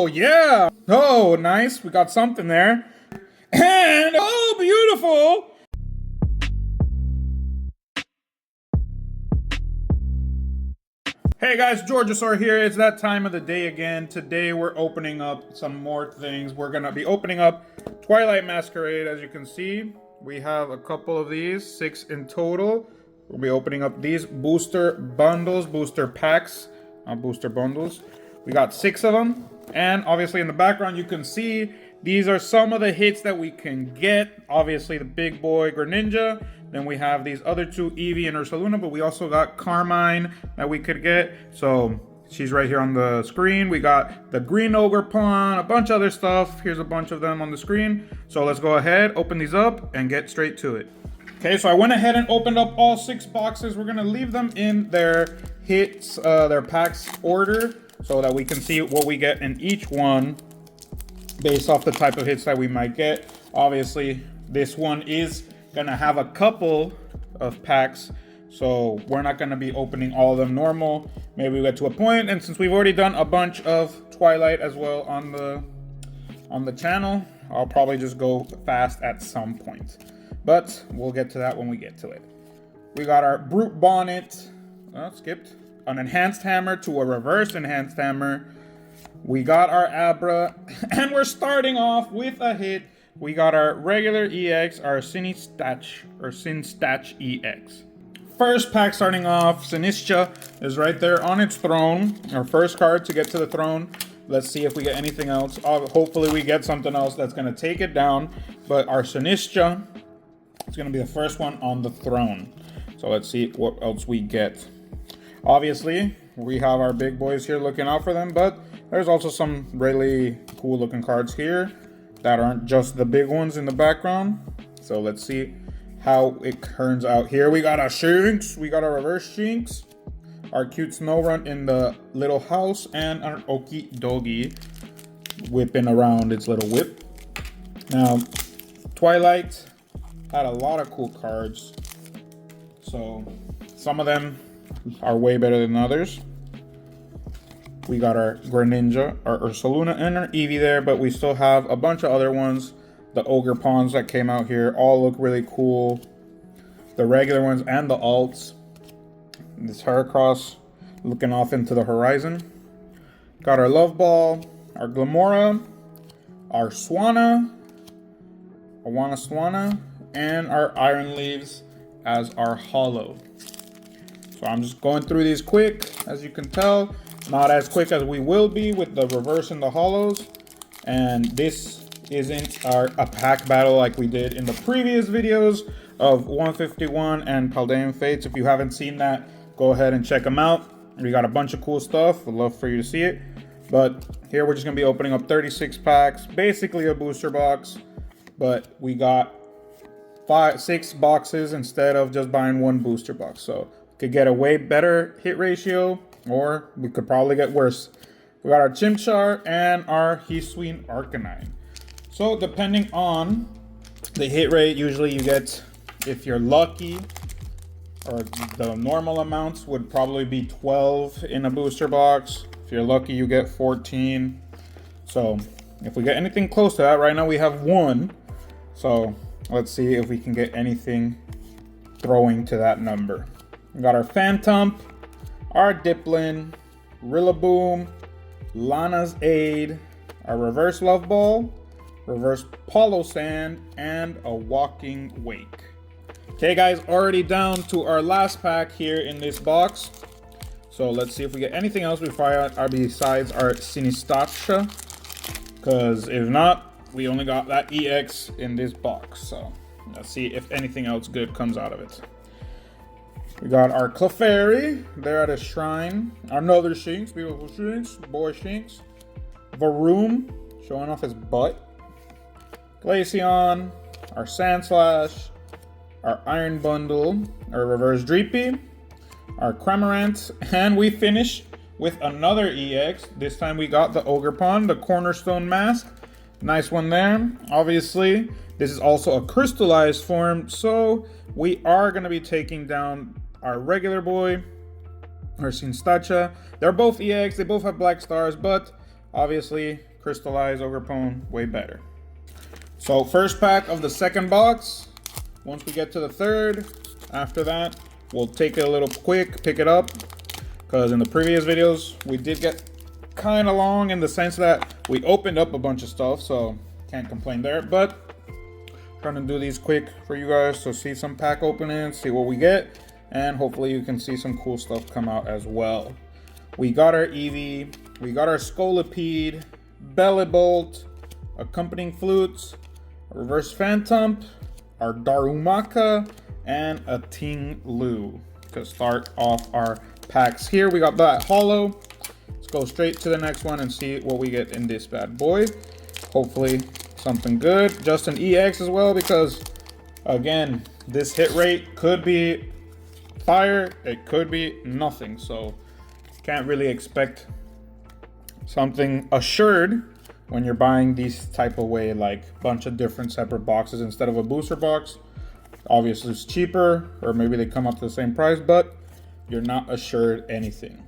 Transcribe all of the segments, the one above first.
Oh, yeah. Oh, nice. We got something there. And, oh, beautiful. Hey guys, Georgisaur here. It's that time of the day again. Today we're opening up some more things. We're going to be opening up Twilight Masquerade. As you can see, we have a couple of these, 6 in total. We'll be opening up these booster bundles, booster packs, not booster bundles. We got 6 of them. And obviously in the background you can see these are some of the hits that we can get. Obviously the big boy Greninja. Then we have these other 2, Eevee and Ursaluna, but we also got Carmine that we could get. So she's right here on the screen. We got the Green Ogre Pawn, a bunch of other stuff. Here's a bunch of them on the screen. So let's go ahead, open these up, and get straight to it. Okay, so I went ahead and opened up all 6 boxes. We're gonna leave them in their hits, their packs order, so that we can see what we get in each one based off the type of hits that we might get. Obviously, this one is gonna have a couple of packs, so we're not gonna be opening all of them normal. Maybe we get to a point, and since we've already done a bunch of Twilight as well on the channel, I'll probably just go fast at some point. But we'll get to that when we get to it. We got our Brute Bonnet, skipped, an Enhanced Hammer to a Reverse Enhanced Hammer. We got our Abra, and we're starting off with a hit. We got our regular EX, our Sinistach EX. First pack starting off, Sinistcha is right there on its throne. Our first card to get to the throne. Let's see if we get anything else. Hopefully we get something else that's going to take it down. But our Sinistcha is going to be the first one on the throne. So let's see what else we get. Obviously, we have our big boys here looking out for them. But there's also some really cool looking cards here that aren't just the big ones in the background. So let's see how it turns out here. We got a Shinx, we got a reverse Shinx, our cute Snorunt in the little house, and our Okidogi whipping around its little whip. Now, Twilight had a lot of cool cards, so some of them are way better than others. We got our Greninja, our Ursaluna, and our Eevee there, but we still have a bunch of other ones. The Ogre Pawns that came out here all look really cool. The regular ones and the alts. This Heracross looking off into the horizon. Got our Love Ball, our Glamora, our Swanna, Swanna, and our Iron Leaves as our holo. So I'm just going through these quick, as you can tell. Not as quick as we will be with the reverse and the holos. And this isn't a pack battle like we did in the previous videos of 151 and Paldean Fates. If you haven't seen that, go ahead and check them out. We got a bunch of cool stuff. I'd love for you to see it. But here we're just going to be opening up 36 packs. Basically a booster box. But we got 6 boxes instead of just buying 1 booster box. So could get a way better hit ratio, or we could probably get worse. We got our Chimchar and our Hisuian Arcanine. So depending on the hit rate, usually you get, if you're lucky, or the normal amounts would probably be 12 in a booster box. If you're lucky, you get 14. So if we get anything close to that, right now we have 1. So let's see if we can get anything throwing to that number. We got our Phantump, our Diplin, Rillaboom, Lana's Aid, our Reverse Love Ball, Reverse Palo Sand, and a Walking Wake. Okay guys, already down to our last pack here in this box. So let's see if we get anything else besides our Sinistcha. Because if not, we only got that EX in this box. So let's see if anything else good comes out of it. We got our Clefairy there at a shrine. Another Shinx, beautiful Shinx, boy Shinx. Varoom, showing off his butt. Glaceon, our Sandslash, our Iron Bundle, our Reverse Dreepy, our Cramorant, and we finish with another EX. This time we got the Ogre Pawn, the Cornerstone Mask. Nice one there. Obviously, this is also a crystallized form, so we are going to be taking down our regular boy, our Sinistcha. They're both EX, they both have black stars, but Obviously, Crystallized Ogerpon, way better. So first pack of the second box. Once we get to the third, after that, we'll take it a little quick, pick it up. Because in the previous videos, we did get kind of long in the sense that we opened up a bunch of stuff, so can't complain there. But trying to do these quick for you guys to see some pack openings, see what we get, and hopefully you can see some cool stuff come out as well. We got our Eevee, we got our Scolipede, Bellibolt, accompanying flutes, a reverse Phantom, our Darumaka, and a Ting Lu to start off our packs here. We got that holo. Let's go straight to the next one and see what we get in this bad boy. Hopefully something good. Just an EX as well, because again, this hit rate could be fire, it could be nothing, so can't really expect something assured when you're buying these type of way, like a bunch of different separate boxes instead of a booster box. Obviously it's cheaper, or maybe they come up to the same price, but you're not assured anything.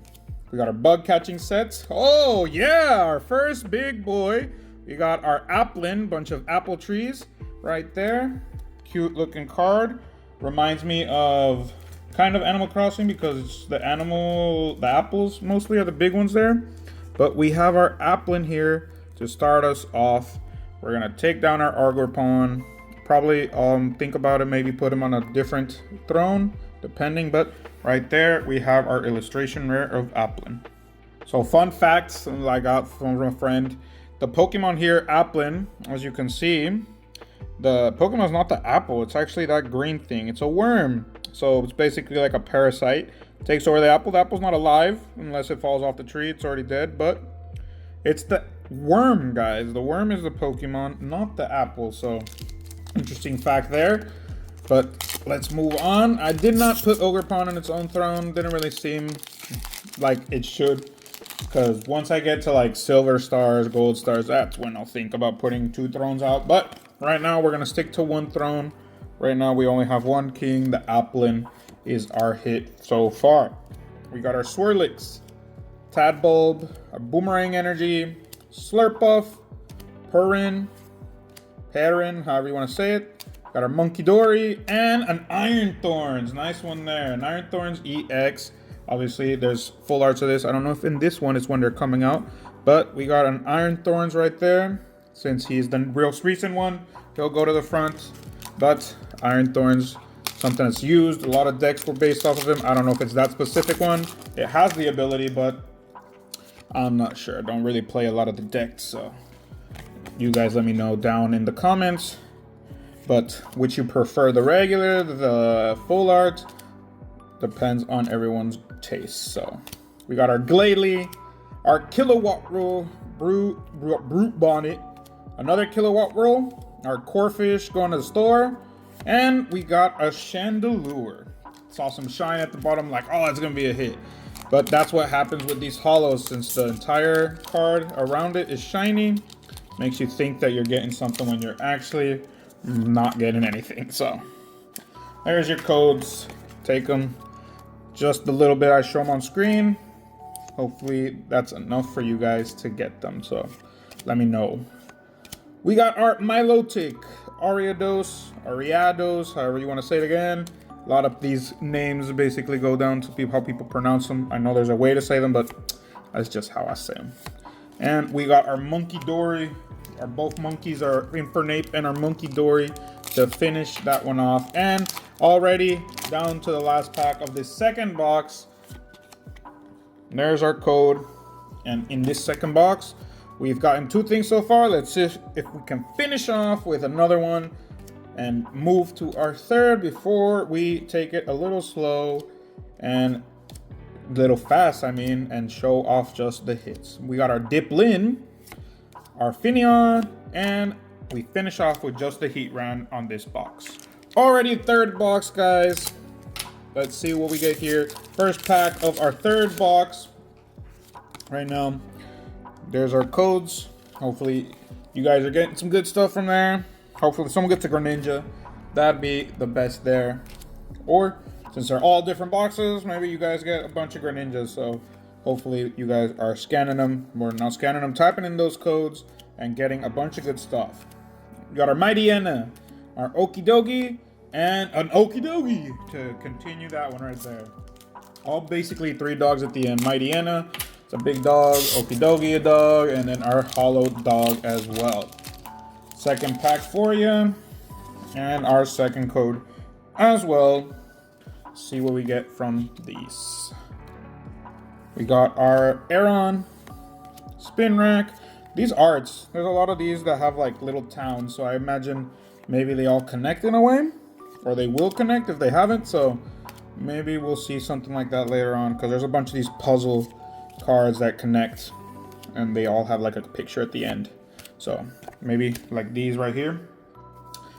We got our bug catching sets. Oh yeah, our first big boy. We got our Applin, bunch of apple trees right there. Cute looking card. Reminds me of kind of Animal Crossing, because the apples mostly are the big ones there. But we have our Applin here to start us off. We're gonna take down our Ogerpon. Probably think about it, maybe put him on a different throne, depending. But right there, we have our illustration rare of Applin. So fun facts I got from a friend. The Pokemon here, Applin, as you can see, the Pokemon is not the apple. It's actually that green thing. It's a worm. So it's basically like a parasite. Takes over the apple. The apple's not alive unless it falls off the tree. It's already dead. But it's the worm, guys. The worm is the Pokemon, not the apple. So interesting fact there. But let's move on. I did not put Ogerpon on its own throne. Didn't really seem like it should. Because once I get to like silver stars, gold stars, that's when I'll think about putting 2 thrones out. But right now we're going to stick to 1 throne. Right now we only have 1 king. The Applin is our hit so far. We got our Swirlix, Tadbulb, our Boomerang Energy, Slurpuff, Perrin, however you want to say it. Got our Monkey Dory and an Iron Thorns. Nice one there. An Iron Thorns EX. Obviously, there's full arts of this. I don't know if in this one it's when they're coming out, but we got an Iron Thorns right there. Since he's the real recent one, he'll go to the front. But Iron Thorns, something that's used. A lot of decks were based off of him. I don't know if it's that specific one. It has the ability, but I'm not sure. I don't really play a lot of the decks, so you guys let me know down in the comments. But which you prefer, the regular, the full art, depends on everyone's taste. So we got our Glalie, our Kilowatt Roll, Brute Bonnet, another Kilowatt Roll, our Corphish going to the store, and we got a Chandelure. Saw some shine at the bottom, like, oh, it's gonna be a hit. But that's what happens with these holos, since the entire card around it is shiny. Makes you think that you're getting something when you're actually not getting anything. So there's your codes. Take them. Just the little bit I show them on screen. Hopefully that's enough for you guys to get them. So let me know. We got our Milotic, Ariados, however you want to say it again. A lot of these names basically go down to how people pronounce them. I know there's a way to say them, but that's just how I say them. And we got our Monkey Dory. Our both monkeys are Infernape and our Monkey Dory to finish that one off. And already down to the last pack of this second box. There's our code. And in this second box, we've gotten 2 things so far. Let's see if we can finish off with another one and move to our third before we take it a little slow and a little fast, and show off just the hits. We got our Diplin, our Finneon, and we finish off with just the heat round on this box. Already third box, guys. Let's see what we get here. First pack of our third box. Right now, there's our codes. Hopefully you guys are getting some good stuff from there. Hopefully someone gets a Greninja. That'd be the best there. Or since they're all different boxes, maybe you guys get a bunch of Greninjas. So Hopefully you guys are scanning them. We're not scanning them, typing in those codes and getting a bunch of good stuff. We got our Mighty Enna, our Okidogi, and an Okidogi to continue that one right there. All basically 3 dogs at the end. Mighty Enna, it's a big dog, Okidogi a dog, and then our hollow dog as well. Second pack for you, and our second code as well. See what we get from these. We got our Aeron, Spin Rack. These arts, there's a lot of these that have like little towns, so I imagine maybe they all connect in a way, or they will connect if they haven't, so maybe we'll see something like that later on, because there's a bunch of these puzzle cards that connect, and they all have like a picture at the end. So maybe like these right here,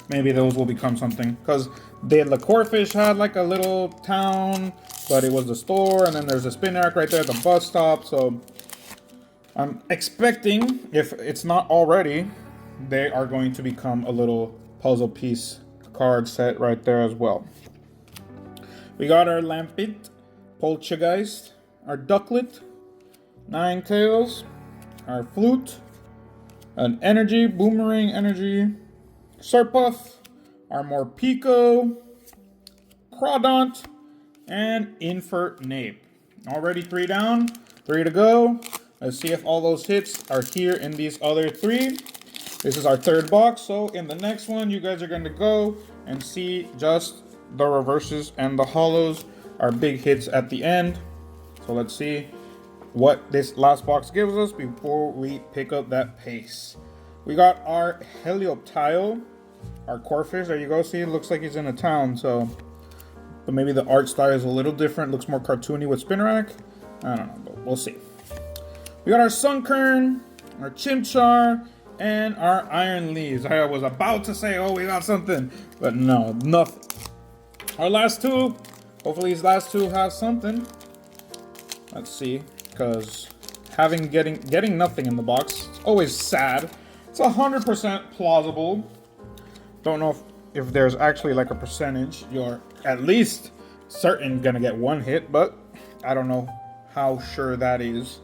maybe those will become something, because the Corfish had like a little town, but it was the store, and then there's a spin rack right there at the bus stop. So I'm expecting, if it's not already, they are going to become a little puzzle piece card set right there as well. We got our Lampit, Poltergeist, our Ducklet, Ninetales, our Flute, an Energy, Boomerang Energy, Surpuff, our Morpeko, Crawdont, and Infernape. Already 3 down, 3 to go. Let's see if all those hits are here in these other 3. This is our 3rd box, so in the next one, you guys are going to go and see just the reverses and the hollows, our big hits at the end. So let's see what this last box gives us before we pick up that pace. We got our Helioptile, our Corfish. There you go. See, it looks like he's in a town, so... But maybe the art style is a little different. Looks more cartoony with Spin Rack. I don't know, but we'll see. We got our Sunkern, our Chimchar, and our Iron Leaves. I was about to say, oh, we got something, but no, nothing. Our last 2, hopefully these last 2 have something. Let's see, because getting nothing in the box, it's always sad. It's 100% plausible. Don't know if there's actually like a percentage. You're at least certain gonna get 1 hit, but I don't know how sure that is.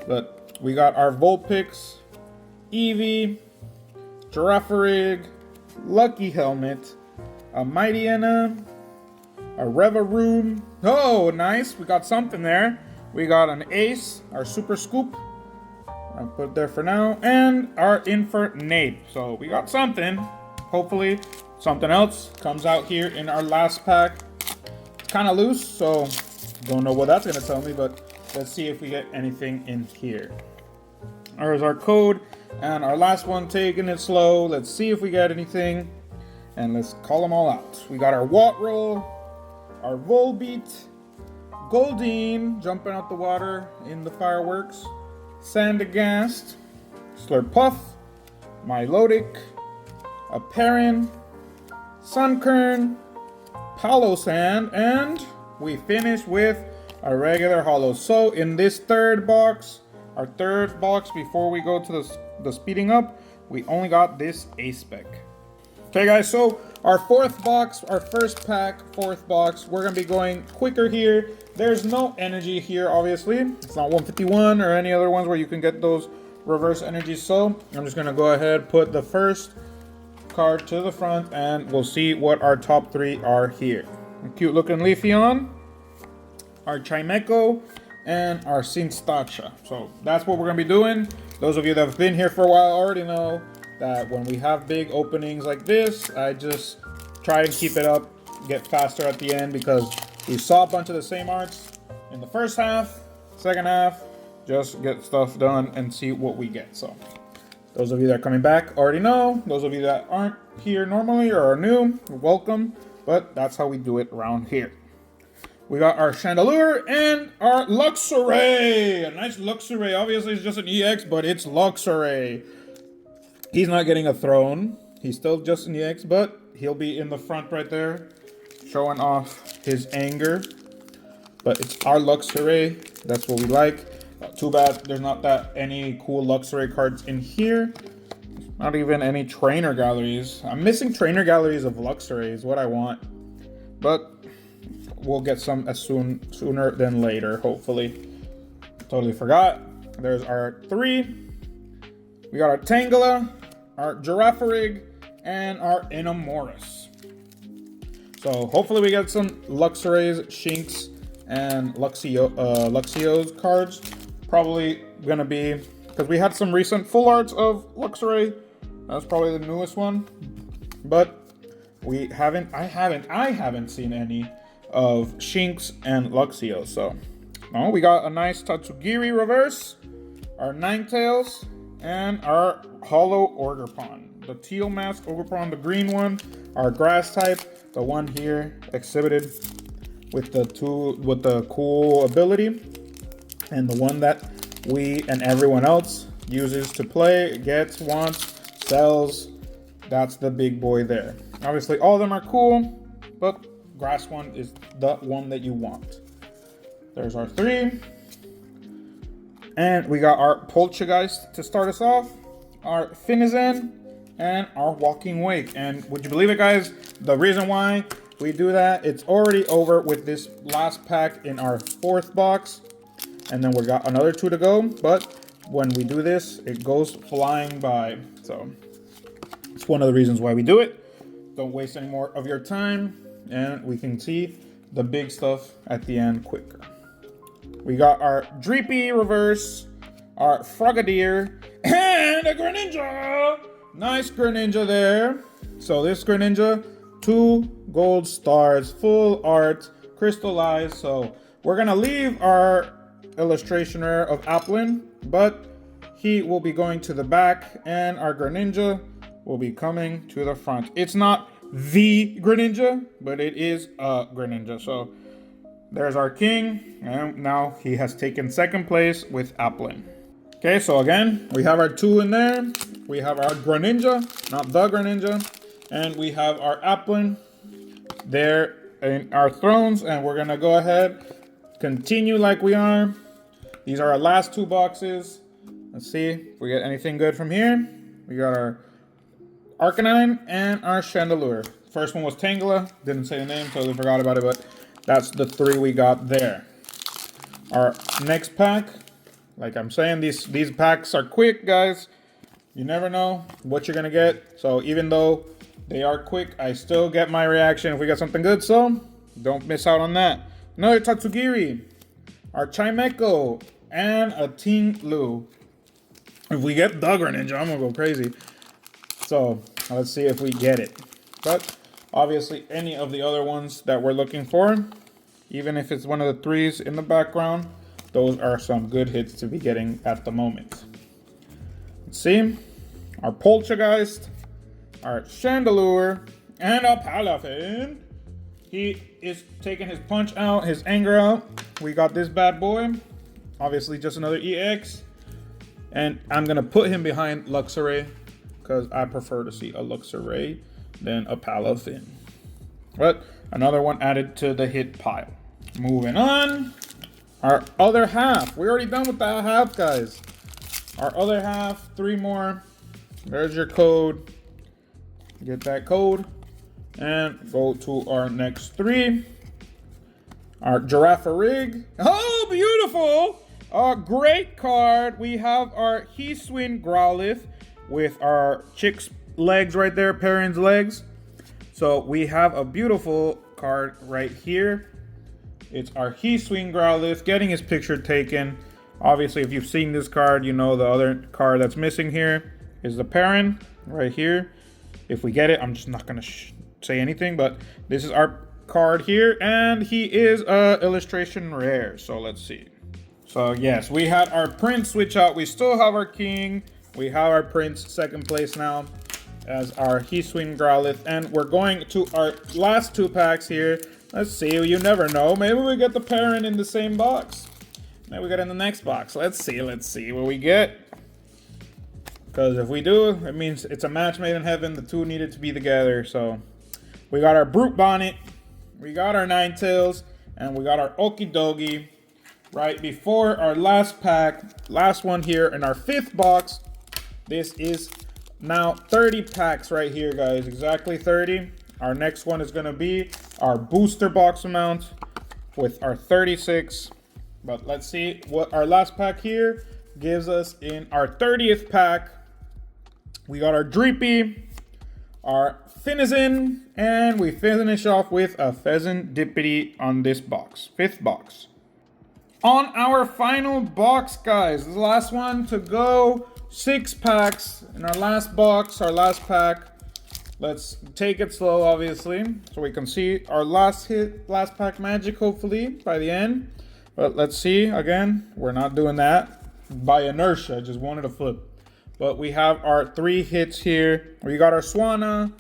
But we got our Vulpix, Eevee, Girafarig, Lucky Helmet, a Mighty Enna, a Revaroom. Oh, nice. We got something there. We got an Ace, our Super Scoop. I'll put it there for now. And our Infernape. So we got something. Hopefully something else comes out here in our last pack. It's kind of loose, so don't know what that's going to tell me, but let's see if we get anything in here. There's our code, and our last one, taking it slow. Let's see if we get anything, and let's call them all out. We got our Wattroll, our Volbeat, Goldeen, jumping out the water in the fireworks, Sandagast, Slurpuff, Milotic, a Perrin, Sunkern, Palossand, and we finish with a regular hollow. So in this 3rd box, our 3rd box before we go to the speeding up, we only got this A-Spec. Okay guys, so our 4th box, our first pack, 4th box, we're gonna be going quicker here. There's no energy here, obviously. It's not 151 or any other ones where you can get those reverse energies. So I'm just gonna go ahead, put the first card to the front, and we'll see what our top 3 are here. A cute looking Leafeon, our Chimecho, and our Cinstacha. So that's what we're gonna be doing. Those of you that have been here for a while already know that when we have big openings like this, I just try and keep it up, get faster at the end, because we saw a bunch of the same arts in the first half. Second half, just get stuff done and see what we get. So those of you that are coming back already know. Those of you that aren't here normally or are new, welcome. But that's how we do it around here. We got our Chandelure and our Luxray. A nice Luxray. Obviously, it's just an EX, but it's Luxray. He's not getting a throne. He's still just an EX, but he'll be in the front right there, showing off his anger. But it's our Luxray. That's what we like. Too bad there's not that any cool Luxray cards in here. Not even any trainer galleries. I'm missing trainer galleries of Luxray is what I want. But we'll get some as sooner than later, hopefully. Totally forgot. There's our 3. We got our Tangela, our Girafarig, and our Inamoris. So hopefully we get some Luxrays, Shinx, and Luxio's cards. Probably gonna be, because we had some recent full arts of Luxray. That's probably the newest one. But I haven't seen any of Shinx and Luxio. So we got a nice Tatsugiri reverse, our Ninetales, and our Hollow Ogerpon. The teal mask Ogerpon, the green one, our grass type, the one here exhibited with the cool ability, and the one that we and everyone else uses to play, gets, wants, sells. That's the big boy there. Obviously all of them are cool, but grass one is the one that you want. There's our 3. And we got our Poltergeist to start us off, our Finizen, and our Walking Wake. And would you believe it, guys? The reason why we do that, it's already over with this last pack in our 4th box. And then we got another 2 to go. But when we do this, it goes flying by. So it's one of the reasons why we do it. Don't waste any more of your time. And we can see the big stuff at the end quicker. We got our Dreepy reverse, our Frogadier, and a Greninja. Nice Greninja there. So this Greninja, 2 gold stars, full art, crystallized. So we're gonna leave our illustration rare of Applin, but he will be going to the back, and our Greninja will be coming to the front. It's not the Greninja, but it is a Greninja. So there's our king, and now he has taken 2nd place with Applin. Okay, so again, we have our 2 in there. We have our Greninja, not the Greninja, and we have our Applin there in our thrones, and we're gonna go ahead, continue like we are. These are our last 2 boxes. Let's see if we get anything good from here. We got our Arcanine and our Chandelure. First one was Tangela, didn't say the name, totally forgot about it, but that's the 3 we got there. Our next pack, like I'm saying, these packs are quick, guys. You never know what you're gonna get. So even though they are quick, I still get my reaction if we got something good. So don't miss out on that. Another Tatsugiri, our Chimecho, and a Ting Lu. If we get the Greninja, I'm gonna go crazy. So let's see if we get it. But obviously, any of the other ones that we're looking for, even if it's one of the 3s in the background, those are some good hits to be getting at the moment. Let's see. Our Poltergeist, our Chandelure, and a Palafin. He is taking his punch out, his anger out. We got this bad boy. Obviously, just another EX. And I'm going to put him behind Luxray, because I prefer to see a Luxray than a Palafin. But another one added to the hit pile. Moving on. Our other half. We're already done with that half, guys. Our other half, 3 more. There's your code. Get that code. And go to our next 3. Our Girafarig. Oh, beautiful. Great card. We have our Heeswin Growlithe with our chick's legs right there, Perrin's legs. So we have a beautiful card right here. It's our Heeswin Growlithe getting his picture taken. Obviously, if you've seen this card, you know the other card that's missing here is the Perrin right here. If we get it, I'm just not going to say anything, but this is our card here, and he is a illustration rare. So let's see. So yes, we had our Prince switch out. We still have our King. We have our Prince 2nd place now as our Heeswin Growlithe, and we're going to our last 2 packs here. Let's see, you never know. Maybe we get the Perrin in the same box. Maybe we get in the next box. Let's see what we get. Because if we do, it means it's a match made in heaven. The 2 needed to be together. So we got our Brute Bonnet, we got our Ninetales, and we got our Okidogi right before our last pack. Last one here in our 5th box. This is now 30 packs right here, guys. Exactly 30. Our next one is going to be our booster box amount with our 36. But let's see what our last pack here gives us in our 30th pack. We got our Dreepy, our Finizen, and we finish off with a Pheasant Dippity on this box. 5th box. On our final box, guys, the last one to go. 6 packs in our last box, our last pack. Let's take it slow, obviously, so we can see our last pack magic, hopefully, by the end. But let's see, again, we're not doing that by inertia, just wanted to flip. But we have our 3 hits here. We got our Swanna,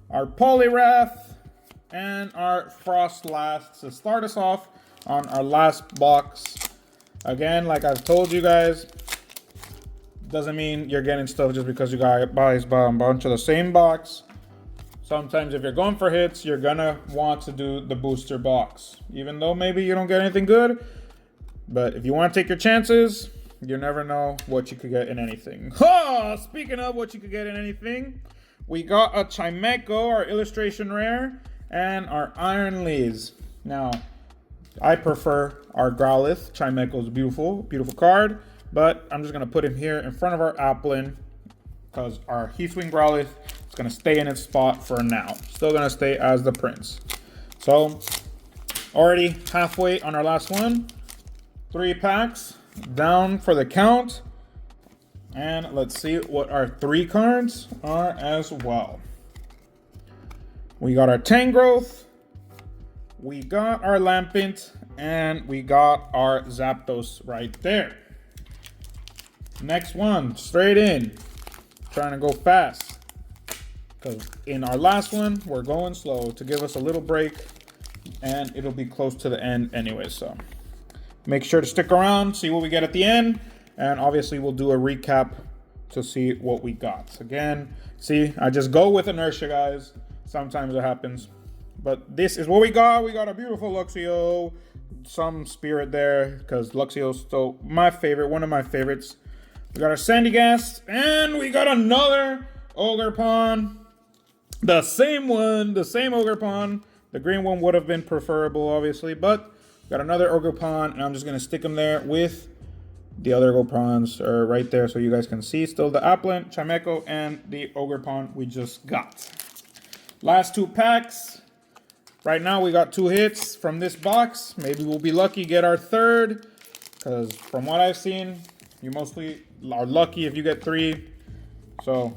our Poliwrath, and our Frostlass to start us off on our last box. Again, like I've told you guys, doesn't mean you're getting stuff just because you got buys by a bunch of the same box. Sometimes if you're going for hits, you're gonna want to do the booster box, even though maybe you don't get anything good. But if you want to take your chances, you never know what you could get in anything. Ha! Speaking of what you could get in anything, we got a Chimecho, our illustration rare, and our Iron Lees. Now, I prefer our Growlithe. Chimecho is beautiful, beautiful card, but I'm just gonna put him here in front of our Applin because our Heatwing Growlithe is gonna stay in its spot for now. Still gonna stay as the Prince. So, already halfway on our last one. 3 packs down for the count. And let's see what our 3 cards are as well. We got our Tangrowth, we got our Lampent, and we got our Zapdos right there. Next one, straight in. Trying to go fast, because in our last one, we're going slow to give us a little break, and it'll be close to the end anyway, so make sure to stick around, see what we get at the end, and obviously we'll do a recap to see what we got. Again, see, I just go with inertia, guys. Sometimes it happens. But this is what we got. We got a beautiful Luxio, some Spirit there, because Luxio's still my favorite, one of my favorites. We got our Sandygast, and we got another Ogerpon. The same one, the same Ogerpon. The green one would have been preferable, obviously, but got another Ogerpon, and I'm just going to stick them there with the other Ogerpons right there so you guys can see. Still the Applin, Chimecho, and the Ogerpon we just got. Last 2 packs. Right now we got 2 hits from this box. Maybe we'll be lucky get our 3rd, because from what I've seen, you mostly are lucky if you get 3. So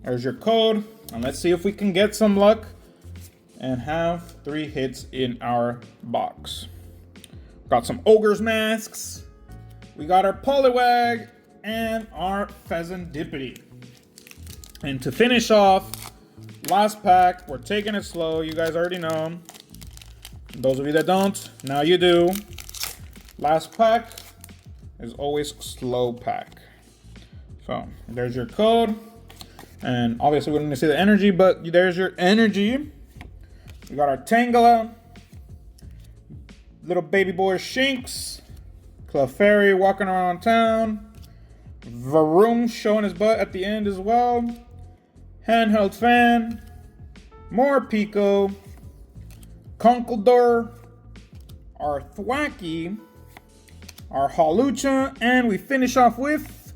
there's your code, and let's see if we can get some luck and have 3 hits in our box. Got some Ogre's Masks. We got our Poliwag and our Pheasant Dippity. And to finish off, last pack, we're taking it slow. You guys already know. Those of you that don't, now you do. Last pack is always slow pack. So there's your code. And obviously we didn't see the energy, but there's your energy. We got our Tangela. Little baby boy Shinx. Clefairy walking around town. Varoom showing his butt at the end as well. Handheld Fan. More Pico. Conkeldurr. Our Thwackey. Our Hawlucha. And we finish off with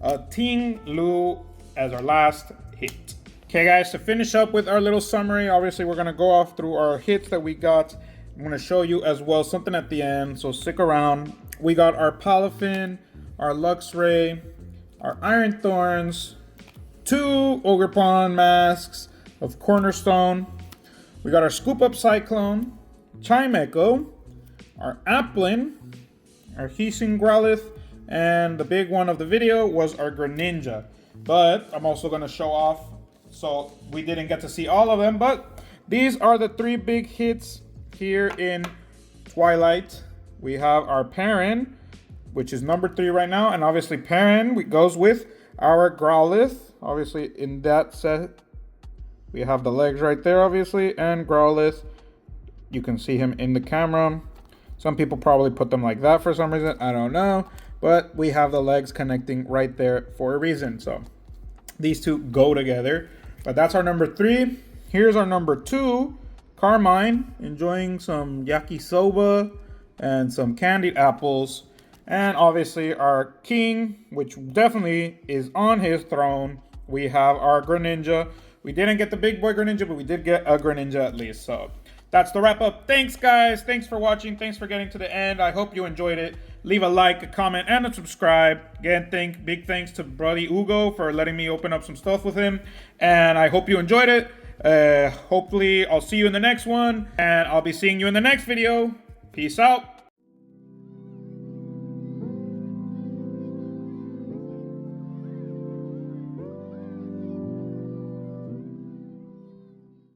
a Ting Lu as our last hit. Okay guys, to finish up with our little summary, obviously we're going to go off through our hits that we got. I'm going to show you as well something at the end, so stick around. We got our Palafin, our Luxray, our Iron Thorns, 2 Ogerpon masks of Cornerstone. We got our Scoop Up Cyclone, Chimecho, our Applin, our Heatwing Growlithe, and the big one of the video was our Greninja. But I'm also going to show off, so we didn't get to see all of them, but these are the 3 big hits here in Twilight. We have our Perrin, which is number 3 right now, and obviously Perrin goes with our Growlithe. Obviously in that set, we have the legs right there, obviously, and Growlithe. You can see him in the camera. Some people probably put them like that for some reason, I don't know, but we have the legs connecting right there for a reason. So these 2 go together, but that's our number 3. Here's our number 2. Carmine, enjoying some yakisoba and some candied apples. And obviously our king, which definitely is on his throne. We have our Greninja. We didn't get the big boy Greninja, but we did get a Greninja at least. So that's the wrap up. Thanks, guys. Thanks for watching. Thanks for getting to the end. I hope you enjoyed it. Leave a like, a comment, and a subscribe. Again, big thanks to Brody Ugo for letting me open up some stuff with him. And I hope you enjoyed it. Hopefully, I'll see you in the next one. And I'll be seeing you in the next video. Peace out.